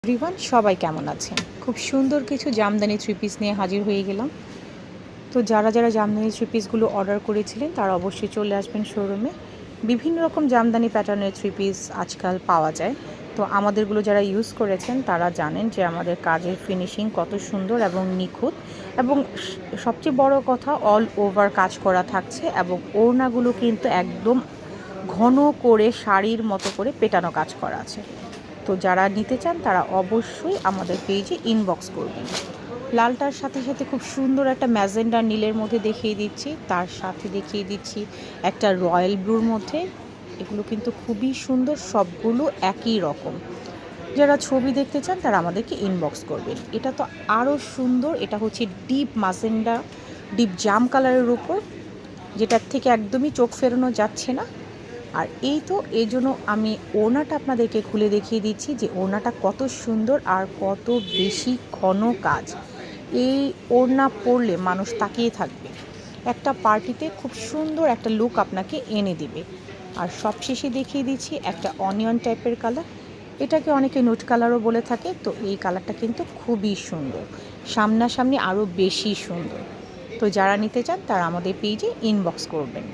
Everyone সবাই কেমন আছেন? খুব সুন্দর কিছু জামদানি থ্রি পিস নিয়ে হাজির হয়ে গেলাম। তো যারা জামদানি থ্রি পিসগুলো অর্ডার করেছিলেন তারা অবশ্যই চলে আসবেন শোরুমে। বিভিন্ন রকম জামদানি প্যাটার্নের থ্রি পিস আজকাল পাওয়া যায়। তো আমাদেরগুলো যারা ইউজ করেছেন তারা জানেন যে আমাদের কাজের ফিনিশিং কত সুন্দর এবং নিখুঁত, এবং সবচেয়ে বড় কথা অল ওভার কাজ করা থাকছে, এবং ওড়নাগুলো কিন্তু একদম ঘন করে শাড়ির মতো করে পেটানো কাজ করা আছে। তো যারা নিতে চান তারা অবশ্যই আমাদের পেজে ইনবক্স করবেন। লালটার সাথে সাথে খুব সুন্দর একটা ম্যাজেন্ডা নীলের মধ্যে দেখিয়ে দিচ্ছি, তার সাথে দেখিয়ে দিচ্ছি একটা রয়্যাল ব্লুর মধ্যে। এগুলো কিন্তু খুবই সুন্দর, সবগুলো একই রকম। যারা ছবি দেখতে চান তারা আমাদেরকে ইনবক্স করবেন। এটা তো আরও সুন্দর, এটা হচ্ছে ডিপ ম্যাজেন্ডা, ডিপ জাম কালারের উপর, যেটার থেকে একদমই চোখ ফেরানো যাচ্ছে না। আর এই তো এই জন্য আমি ওড়নাটা আপনাদেরকে খুলে দেখিয়ে দিচ্ছি যে ওড়নাটা কত সুন্দর আর কত বেশি ঘন কাজ। এই ওড়না পরলে মানুষ তাকিয়ে থাকবে, একটা পার্টিতে খুব সুন্দর একটা লুক আপনাকে এনে দিবে। আর সবশেষে দেখিয়ে দিচ্ছি একটা অনিয়ন টাইপের কালার, এটাকে অনেকে নোট কালারও বলে থাকে। তো এই কালারটা কিন্তু খুবই সুন্দর, সামনাসামনি আরও বেশি সুন্দর। তো যারা নিতে চান তারা আমাদের পেজে ইনবক্স করবেন।